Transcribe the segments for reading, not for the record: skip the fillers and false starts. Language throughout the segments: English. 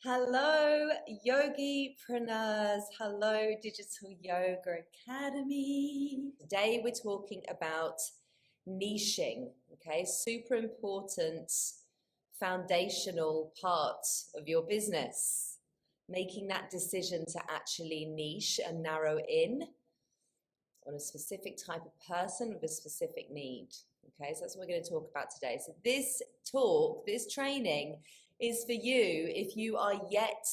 Hello, yogipreneurs. Hello, Digital Yoga Academy. Today we're talking about niching, okay? Super important foundational part of your business. Making that decision to actually niche and narrow in on a specific type of person with a specific need. Okay, so that's what we're going to talk about today. So this training is for you if you are yet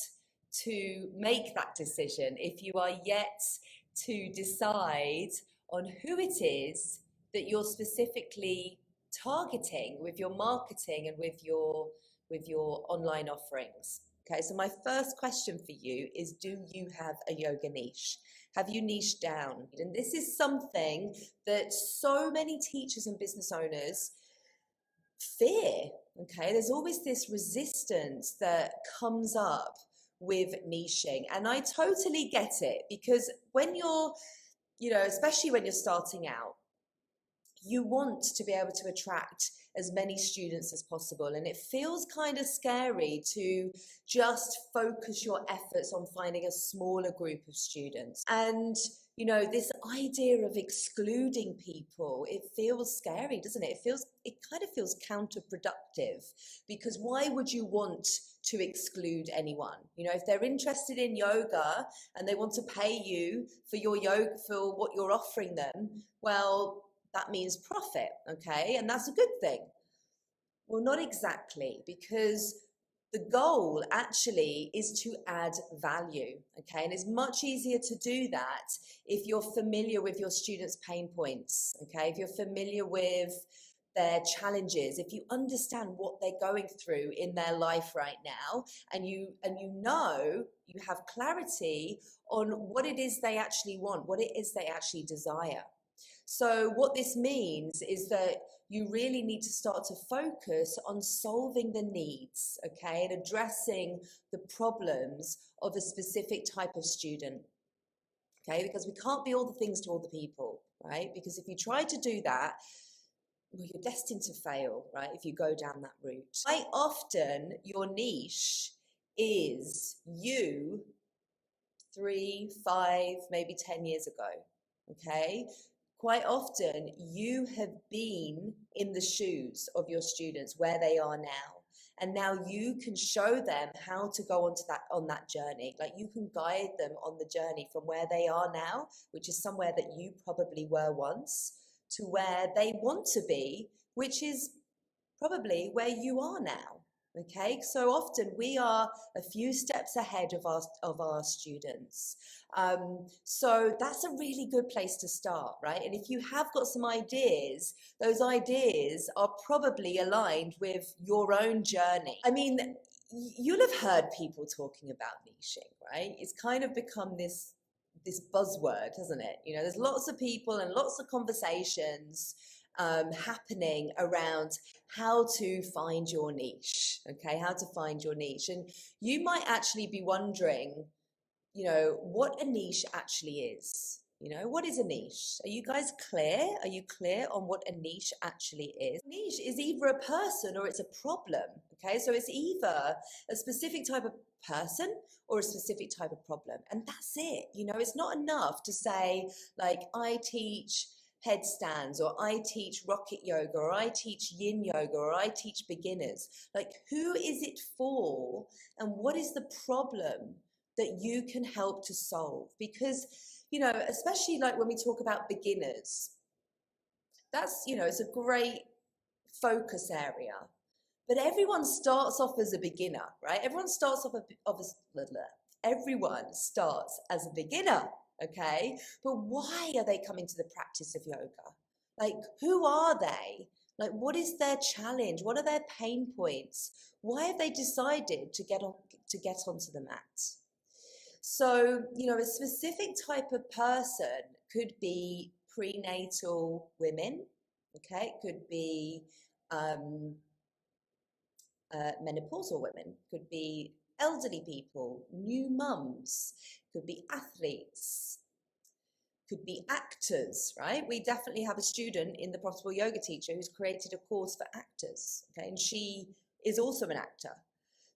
to make that decision, if you are yet to decide on who it is that you're specifically targeting with your marketing and with your online offerings. Okay, so my first question for you is, do you have a yoga niche? Have you niched down? And this is something that so many teachers and business owners fear. Okay, there's always this resistance that comes up with niching, and I totally get it, because when you're, especially when you're starting out, you want to be able to attract as many students as possible, and it feels kind of scary to just focus your efforts on finding a smaller group of students. And this idea of excluding people, it feels scary, doesn't it? It kind of feels counterproductive, because why would you want to exclude anyone? If they're interested in yoga and they want to pay you for your yoga, for what you're offering them, well, that means profit, okay? And that's a good thing. Well, not exactly, because the goal actually is to add value, okay? And it's much easier to do that if you're familiar with your students' pain points, okay? If you're familiar with their challenges, if you understand what they're going through in their life right now, and you have clarity on what it is they actually want, what it is they actually desire. So what this means is that you really need to start to focus on solving the needs, okay, and addressing the problems of a specific type of student, okay, because we can't be all the things to all the people, right? Because if you try to do that, well, you're destined to fail, right, if you go down that route. Quite often, your niche is you 3, 5, maybe 10 years ago, okay? Quite often, you have been in the shoes of your students where they are now. And now you can show them how to go on that journey. Like, you can guide them on the journey from where they are now, which is somewhere that you probably were once, to where they want to be, which is probably where you are now. Okay, so often we are a few steps ahead of our students. So that's a really good place to start, right? And if you have got some ideas, those ideas are probably aligned with your own journey. I mean, you'll have heard people talking about niching, right? It's kind of become this buzzword, hasn't it? There's lots of people and lots of conversations happening around how to find your niche, okay? How to find your niche. And you might actually be wondering, what a niche actually is. What is a niche? Are you guys clear? Are you clear on what a niche actually is? Niche is either a person or it's a problem, okay? So it's either a specific type of person or a specific type of problem, and that's it. It's not enough to say, like, I teach headstands, or I teach rocket yoga, or I teach yin yoga, or I teach beginners. Like, who is it for, and what is the problem that you can help to solve? Because, especially like when we talk about beginners, that's, it's a great focus area. But everyone starts off as a beginner, right? Everyone starts as a beginner, okay? But why are they coming to the practice of yoga? Like, who are they? Like, what is their challenge? What are their pain points? Why have they decided to get onto the mat? So, a specific type of person could be prenatal women, okay? It could be menopausal women, could be elderly people, new mums, could be athletes, could be actors, right? We definitely have a student in the Profitable Yoga Teacher who's created a course for actors, okay? And she is also an actor.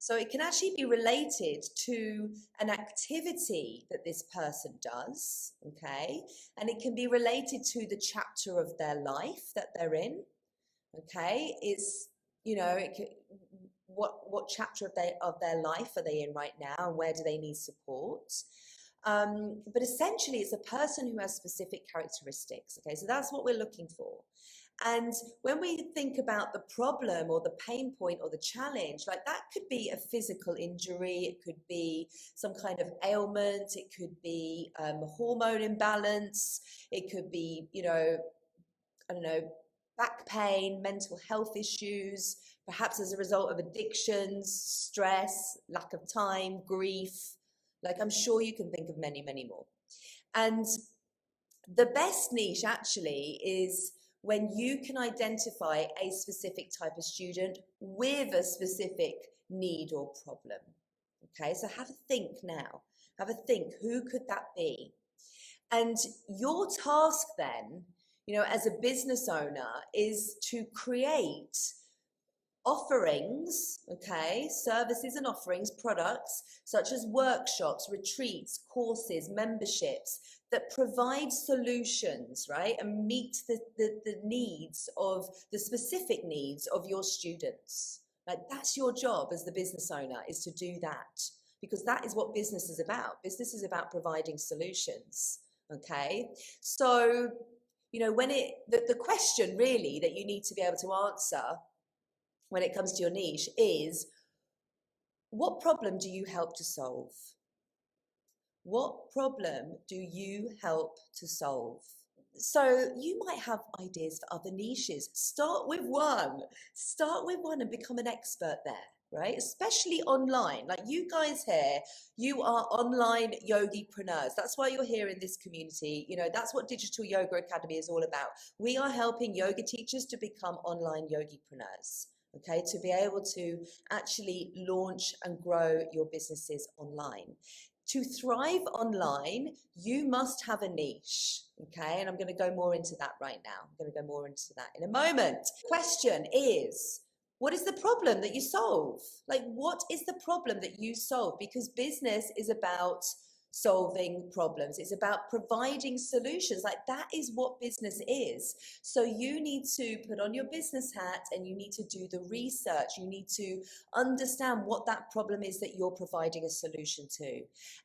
So it can actually be related to an activity that this person does, okay? And it can be related to the chapter of their life that they're in, okay? It's, you know, what chapter of their life are they in right now, and where do they need support? But essentially, it's a person who has specific characteristics, okay? So that's what we're looking for. And when we think about the problem or the pain point or the challenge, like that could be a physical injury, it could be some kind of ailment, it could be a hormone imbalance, it could be, you know, I don't know, back pain, mental health issues, perhaps as a result of addictions, stress, lack of time, grief. Like I'm sure you can think of many, many more. And the best niche actually is when you can identify a specific type of student with a specific need or problem. Okay, so have a think now. Have a think, who could that be? And your task then, you know, as a business owner is to create offerings, okay, services and offerings, products such as workshops, retreats, courses, memberships that provide solutions, right, and meet the needs of the specific needs of your students. Like that's your job as the business owner, is to do that, because that is what business is about. Business is about providing solutions, okay? So, you know, when the question really that you need to be able to answer when it comes to your niche is, what problem do you help to solve? What problem do you help to solve? So you might have ideas for other niches. Start with one and become an expert there, right? Especially online. Like you guys here, you are online yogipreneurs. That's why you're here in this community. You know, that's what Digital Yoga Academy is all about. We are helping yoga teachers to become online yogipreneurs. Okay, to be able to actually launch and grow your businesses online. To thrive online, you must have a niche, okay? And I'm going to go more into that right now. I'm going to go more into that in a moment. Question is, what is the problem that you solve? Like, what is the problem that you solve? Because business is about solving problems. It's about providing solutions. Like that is what business is. So you need to put on your business hat and you need to do the research. You need to understand what that problem is that you're providing a solution to.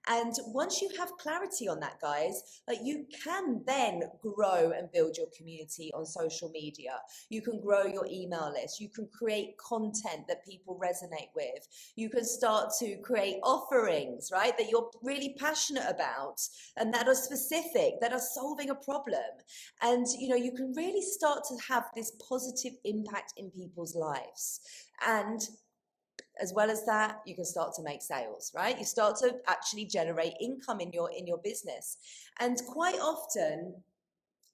And once you have clarity on that, guys, like you can then grow and build your community on social media. You can grow your email list. You can create content that people resonate with. You can start to create offerings, right, that you're really passionate about and that are specific, that are solving a problem. And, you know, you can really start to have this positive impact in people's lives. And as well as that, you can start to make sales, right? You start to actually generate income in your business. And quite often,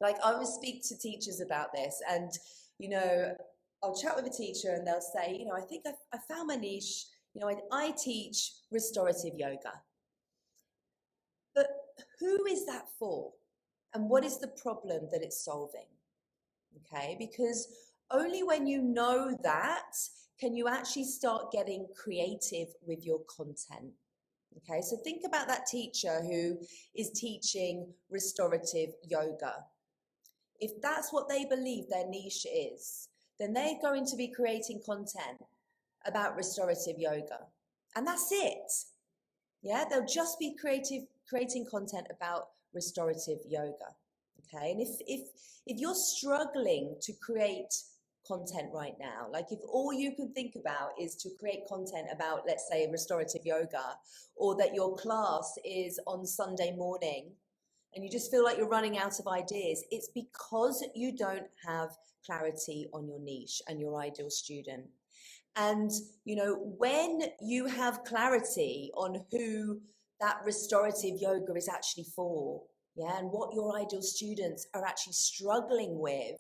like I will speak to teachers about this, and, you know, I'll chat with a teacher and they'll say, you know, I think I found my niche. You know, I teach restorative yoga. But who is that for? And what is the problem that it's solving? Okay, because only when you know that can you actually start getting creative with your content. Okay, so think about that teacher who is teaching restorative yoga. If that's what they believe their niche is, then they're going to be creating content about restorative yoga. And that's it. Yeah, they'll just be creating content about restorative yoga. Okay, and if you're struggling to create content right now, like if all you can think about is to create content about, let's say, restorative yoga, or that your class is on Sunday morning and you just feel like you're running out of ideas, it's because you don't have clarity on your niche and your ideal student. And, you know, when you have clarity on who that restorative yoga is actually for, yeah, and what your ideal students are actually struggling with,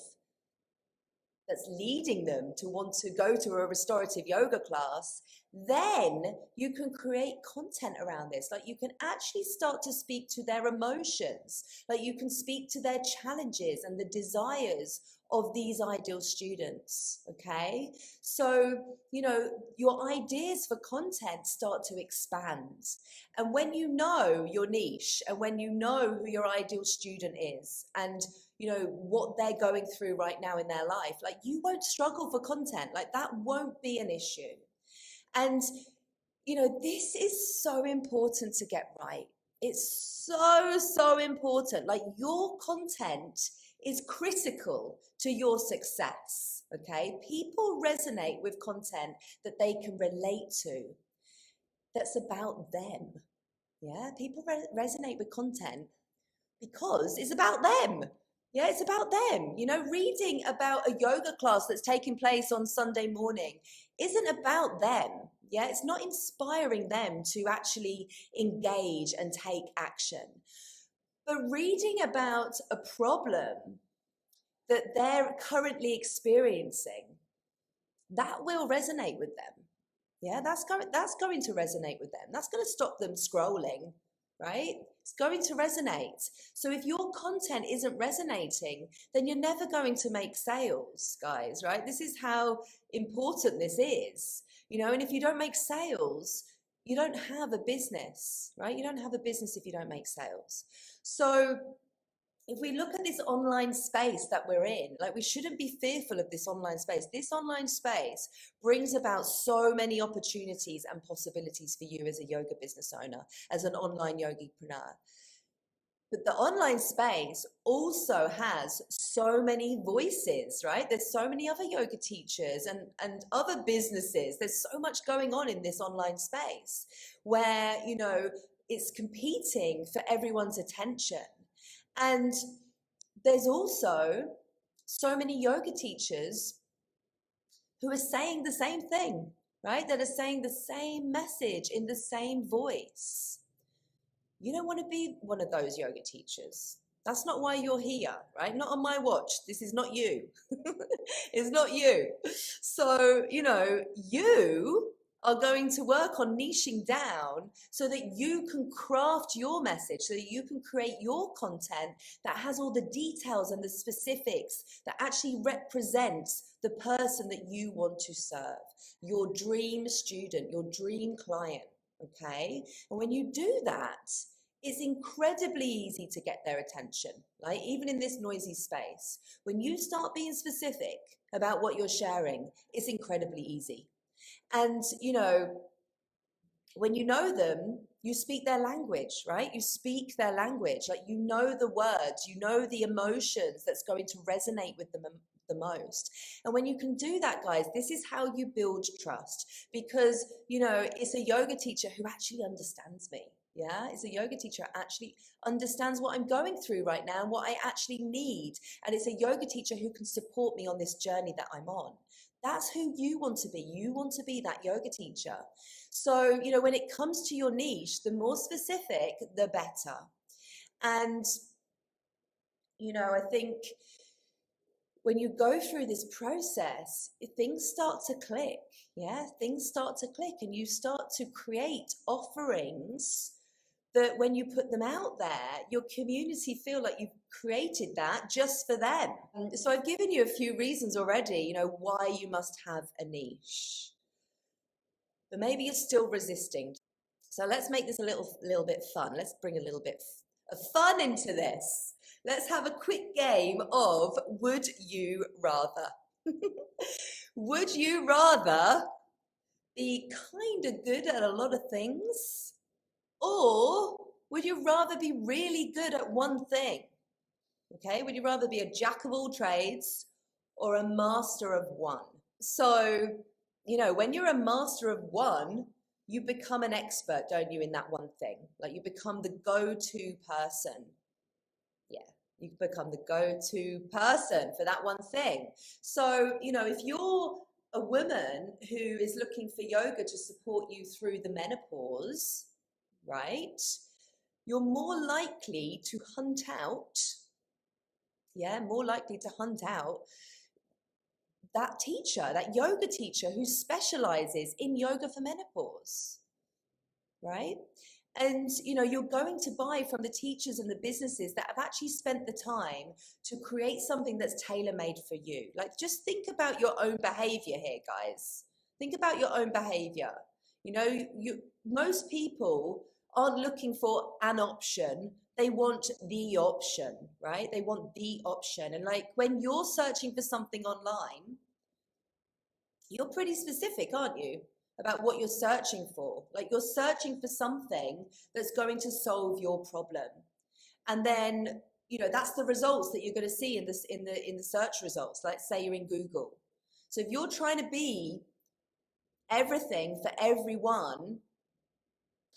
that's leading them to want to go to a restorative yoga class, then you can create content around this. Like you can actually start to speak to their emotions, like you can speak to their challenges and the desires of these ideal students, okay? So, you know, your ideas for content start to expand. And when you know your niche and when you know who your ideal student is and, you know, what they're going through right now in their life, like you won't struggle for content. Like that won't be an issue. And, you know, this is so important to get right. It's so important. Like your content is critical to your success, okay? People resonate with content that they can relate to, that's about them, yeah? People resonate with content because it's about them. Yeah, it's about them. You know, reading about a yoga class that's taking place on Sunday morning isn't about them. Yeah, it's not inspiring them to actually engage and take action. But reading about a problem that they're currently experiencing, that will resonate with them. Yeah, that's going to resonate with them. That's going to stop them scrolling, right? It's going to resonate. So if your content isn't resonating, then you're never going to make sales, guys, right? This is how important this is, you know, and if you don't make sales, you don't have a business, right? You don't have a business if you don't make sales. So if we look at this online space that we're in, like we shouldn't be fearful of this online space. This online space brings about so many opportunities and possibilities for you as a yoga business owner, as an online yogipreneur. But the online space also has so many voices, right? There's so many other yoga teachers and other businesses. There's so much going on in this online space where, you know, it's competing for everyone's attention. And there's also so many yoga teachers who are saying the same thing, right? That are saying the same message in the same voice. You don't want to be one of those yoga teachers. That's not why you're here, right? Not on my watch. This is not you. It's not you. So, you know, you are going to work on niching down so that you can craft your message, so that you can create your content that has all the details and the specifics that actually represents the person that you want to serve, your dream student, your dream client, okay? And when you do that, it's incredibly easy to get their attention, right? Even in this noisy space. When you start being specific about what you're sharing, it's incredibly easy. And, you know, when you know them, you speak their language, right? You speak their language, like you know the words, you know the emotions that's going to resonate with them the most. And when you can do that, guys, this is how you build trust, because, you know, it's a yoga teacher who actually understands me. Yeah, it's a yoga teacher who actually understands what I'm going through right now and what I actually need. And it's a yoga teacher who can support me on this journey that I'm on. That's who you want to be. You want to be that yoga teacher. So, you know, when it comes to your niche, the more specific, the better. And, you know, I think when you go through this process, things start to click. Yeah, things start to click and you start to create offerings that when you put them out there, your community feel like you've created that just for them. So I've given you a few reasons already, you know, why you must have a niche. But maybe you're still resisting. So let's make this a little bit fun. Let's bring a little bit of fun into this. Let's have a quick game of would you rather? Would you rather be kind of good at a lot of things? Or would you rather be really good at one thing? Okay, would you rather be a jack of all trades or a master of one? So, you know, when you're a master of one, you become an expert, don't you, in that one thing? Like you become the go-to person. Yeah, you become the go-to person for that one thing. So, you know, if you're a woman who is looking for yoga to support you through the menopause, right, you're more likely to hunt out, more likely to hunt out that teacher, that yoga teacher who specializes in yoga for menopause, right? And you're going to buy from the teachers and the businesses that have actually spent the time to create something that's tailor-made for you. Like, just think about your own behavior here, guys. Think about your own behavior. Most people aren't looking for an option. They want the option, right? They want the option. And like, when you're searching for something online, you're pretty specific, aren't you, about what you're searching for? Like, you're searching for something that's going to solve your problem. And then, that's the results that you're going to see in the search results. Like, say you're in Google. So if you're trying to be everything for everyone,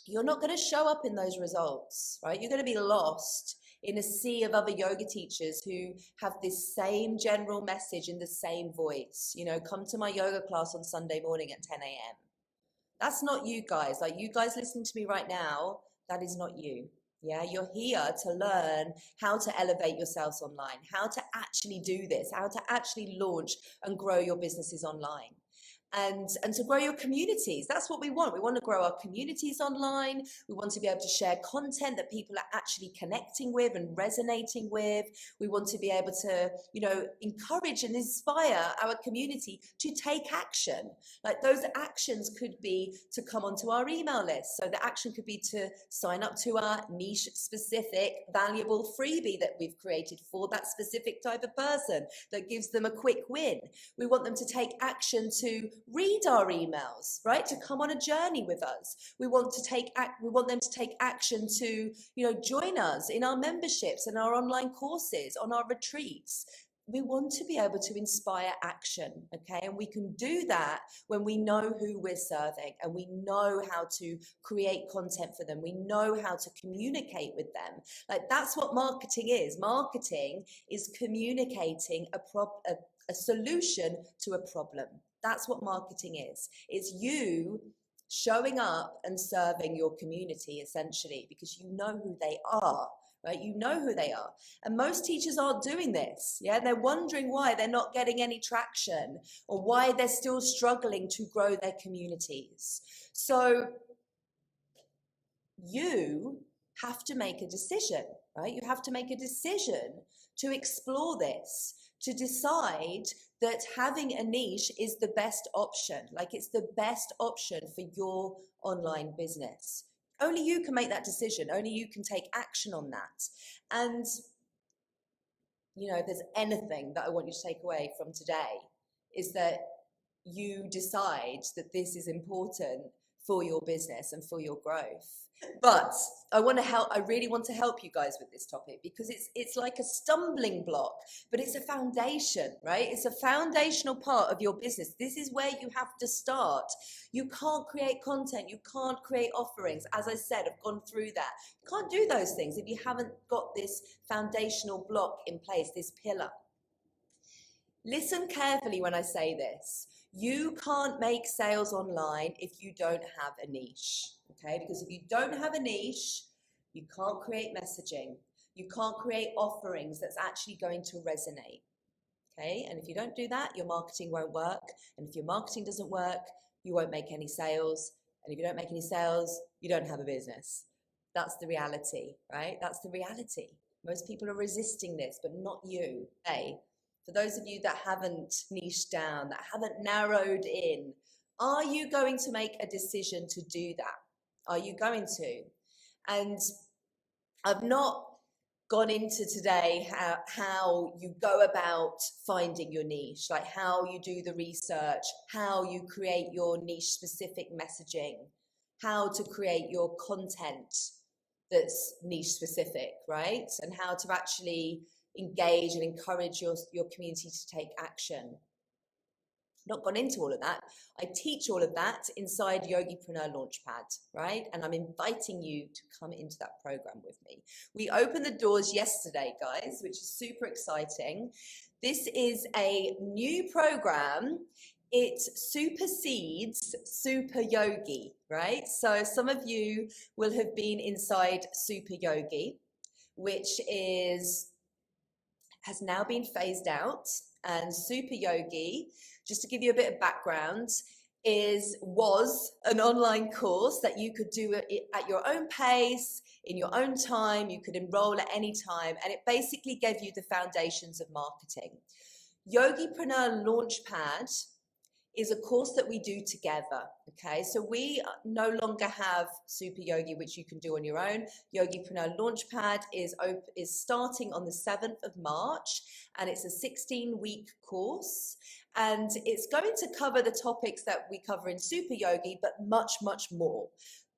you're not going to show up in those results, right? You're going to be lost in a sea of other yoga teachers who have this same general message in the same voice. Come to my yoga class on Sunday morning at 10 a.m. That's not you guys. Like, you guys listening to me right now, that is not you. Yeah, you're here to learn how to elevate yourselves online, how to actually do this, how to actually launch and grow your businesses online. And to grow your communities. That's what we want. We want to grow our communities online. We want to be able to share content that people are actually connecting with and resonating with. We want to be able to, encourage and inspire our community to take action. Like, those actions could be to come onto our email list. So the action could be to sign up to our niche specific valuable freebie that we've created for that specific type of person that gives them a quick win. We want them to take action to read our emails, right? To come on a journey with us. We want them to take action to, join us in our memberships and our online courses, on our retreats. We want to be able to inspire action, okay? And we can do that when we know who we're serving and we know how to create content for them. We know how to communicate with them. Like, that's what marketing is. Marketing is communicating a solution to a problem. That's what marketing is. It's you showing up and serving your community, essentially, because you know who they are, right? You know who they are. And most teachers aren't doing this. Yeah, they're wondering why they're not getting any traction or why they're still struggling to grow their communities. So you have to make a decision, right? You have to make a decision to explore this, to decide that having a niche is the best option. Like, it's the best option for your online business. Only you can make that decision. Only you can take action on that. And, if there's anything that I want you to take away from today, is that you decide that this is important for your business and for your growth. But I really want to help you guys with this topic, because it's like a stumbling block, but it's a foundation, right? It's a foundational part of your business. This is where you have to start. You can't create content. You can't create offerings. As I said, I've gone through that. You can't do those things if you haven't got this foundational block in place, this pillar. Listen carefully when I say this. You can't make sales online if you don't have a niche, okay? Because if you don't have a niche, you can't create messaging. You can't create offerings that's actually going to resonate, okay? And if you don't do that, your marketing won't work. And if your marketing doesn't work, you won't make any sales. And if you don't make any sales, you don't have a business. That's the reality, right? That's the reality. Most people are resisting this, but not you. Hey. For those of you that haven't niched down, that haven't narrowed in, are you going to make a decision to do that? Are you going to? And I've not gone into today how you go about finding your niche, like how you do the research, how you create your niche specific messaging, how to create your content that's niche specific, right? And how to actually engage and encourage your community to take action. Not gone into all of that. I teach all of that inside Yogipreneur Launchpad, right? And I'm inviting you to come into that program with me. We opened the doors yesterday, guys, which is super exciting. This is a new program. It supersedes Super Yogi, right? So some of you will have been inside Super Yogi, which has now been phased out. And Super Yogi, just to give you a bit of background, was an online course that you could do it at your own pace, in your own time. You could enroll at any time, and it basically gave you the foundations of marketing. Yogipreneur Launchpad is a course that we do together. Okay, so we no longer have Super Yogi, which you can do on your own. Yogipreneur Launchpad is starting on the 7th of March, and it's a 16-week course, and it's going to cover the topics that we cover in Super Yogi, but much, much more.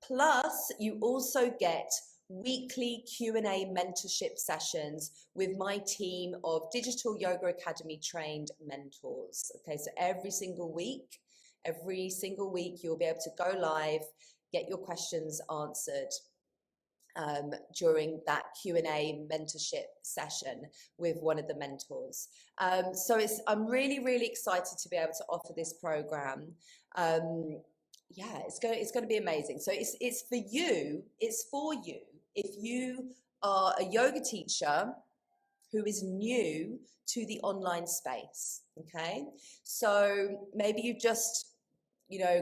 Plus, you also get weekly Q&A mentorship sessions with my team of Digital Yoga Academy trained mentors. Okay, so every single week you'll be able to go live, get your questions answered during that Q&A mentorship session with one of the mentors. So I'm really, really excited to be able to offer this program. Yeah, it's going to be amazing. So it's for you. If you are a yoga teacher who is new to the online space. Okay, so maybe you've just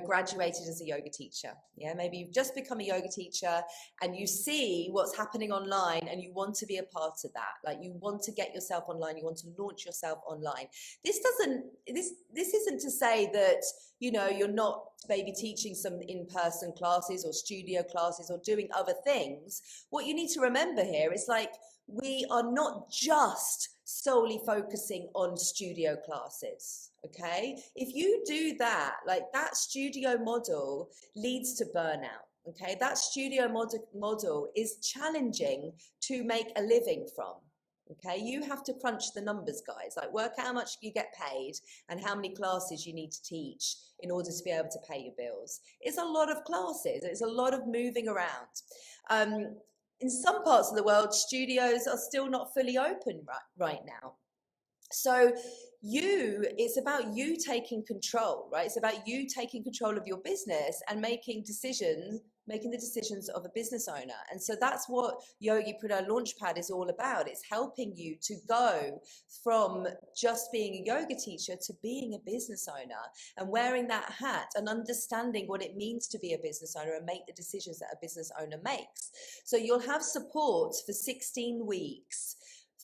graduated as a yoga teacher. Yeah, maybe you've just become a yoga teacher and you see what's happening online and you want to be a part of that. Like, you want to get yourself online, you want to launch yourself online. This isn't to say that you're not maybe teaching some in-person classes or studio classes or doing other things. What you need to remember here is, like, we are not just solely focusing on studio classes. Okay, if you do that, like, that studio model leads to burnout. Okay, that studio model is challenging to make a living from. Okay, you have to crunch the numbers, guys. Like, work out how much you get paid and how many classes you need to teach in order to be able to pay your bills. It's a lot of classes. It's a lot of moving around. In some parts of the world, studios are still not fully open right now. So it's about you taking control, right? It's about you taking control of your business and making the decisions of a business owner. And so that's what Yogipreneur Launchpad is all about. It's helping you to go from just being a yoga teacher to being a business owner and wearing that hat and understanding what it means to be a business owner and make the decisions that a business owner makes. So you'll have support for 16 weeks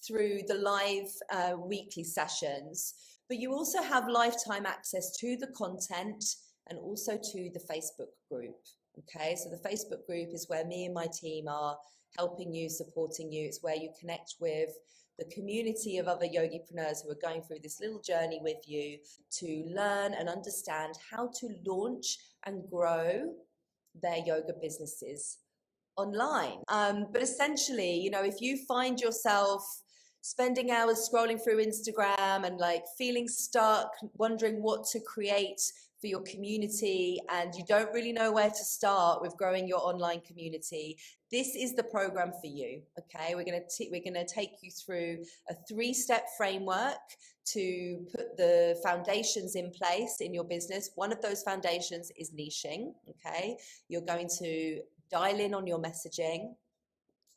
through the live weekly sessions, but you also have lifetime access to the content and also to the Facebook group. Okay, so the Facebook group is where me and my team are helping you, supporting you. It's where you connect with the community of other yogipreneurs who are going through this little journey with you to learn and understand how to launch and grow their yoga businesses online. But essentially, if you find yourself spending hours scrolling through Instagram and, like, feeling stuck, wondering what to create for your community, and you don't really know where to start with growing your online community, this is the program for you. Okay, we're going to take you through a 3-step framework to put the foundations in place in your business. One of those foundations is niching. Okay, you're going to dial in on your messaging.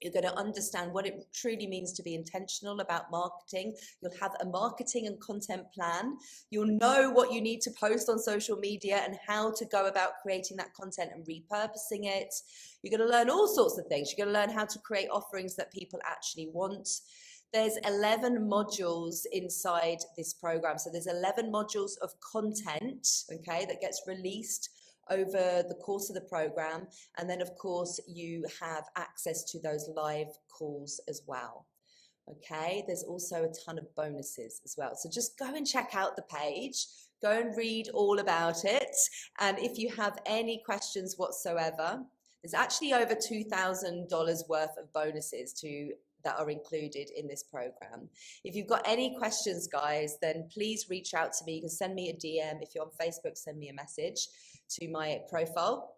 You're going to understand what it truly means to be intentional about marketing. You'll have a marketing and content plan. You'll know what you need to post on social media and how to go about creating that content and repurposing it. You're going to learn all sorts of things. You're going to learn how to create offerings that people actually want. There's 11 modules inside this program. So there's 11 modules of content, okay, that gets released over the course of the program. And then, of course, you have access to those live calls as well. Okay, there's also a ton of bonuses as well. So just go and check out the page, go and read all about it. And if you have any questions whatsoever, there's actually over $2,000 worth of bonuses that are included in this program. If you've got any questions, guys, then please reach out to me. You can send me a DM. If you're on Facebook, send me a message to my profile.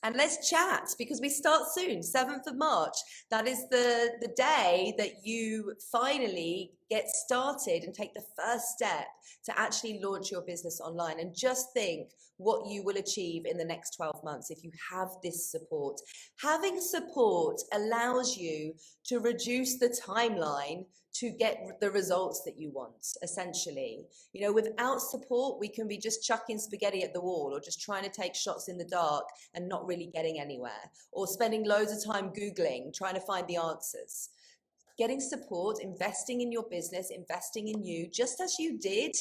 And let's chat, because we start soon, 7th of March. That is the day that you finally get started and take the first step to actually launch your business online. And just think what you will achieve in the next 12 months if you have this support. Having support allows you to reduce the timeline to get the results that you want, essentially. You know, without support, we can be just chucking spaghetti at the wall, or just trying to take shots in the dark and not really getting anywhere, or spending loads of time Googling, trying to find the answers. Getting support, investing in your business, investing in you, just as you did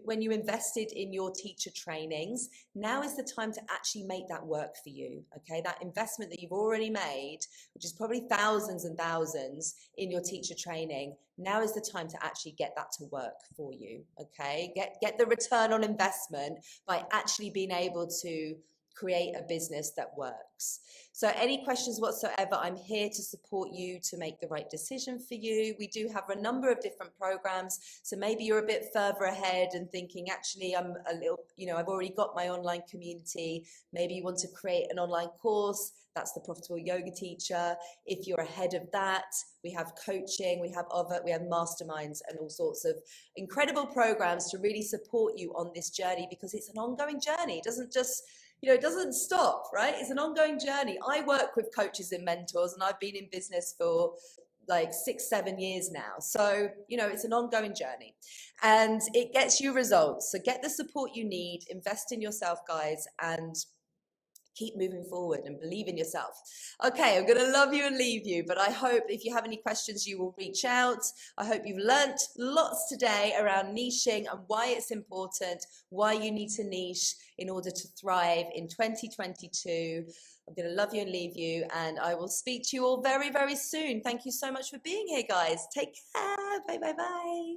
when you invested in your teacher trainings. Now is the time to actually make that work for you, okay? That investment that you've already made, which is probably thousands and thousands in your teacher training, now is the time to actually get that to work for you, okay? Get the return on investment by actually being able to create a business that works. So any questions whatsoever, I'm here to support you to make the right decision for you. We do have a number of different programs. So maybe you're a bit further ahead and thinking, actually, I'm a little, I've already got my online community. Maybe you want to create an online course. That's the Profitable Yoga Teacher. If you're ahead of that, we have coaching, we have masterminds and all sorts of incredible programs to really support you on this journey, because it's an ongoing journey. It doesn't just it doesn't stop, right? It's an ongoing journey. I work with coaches and mentors, and I've been in business for like 6-7 years now. So, it's an ongoing journey, and it gets you results. So get the support you need, invest in yourself, guys, and keep moving forward and believe in yourself. Okay, I'm going to love you and leave you, but I hope if you have any questions, you will reach out. I hope you've learnt lots today around niching and why it's important, why you need to niche in order to thrive in 2022. I'm going to love you and leave you, and I will speak to you all very, very soon. Thank you so much for being here, guys. Take care. Bye, bye, bye.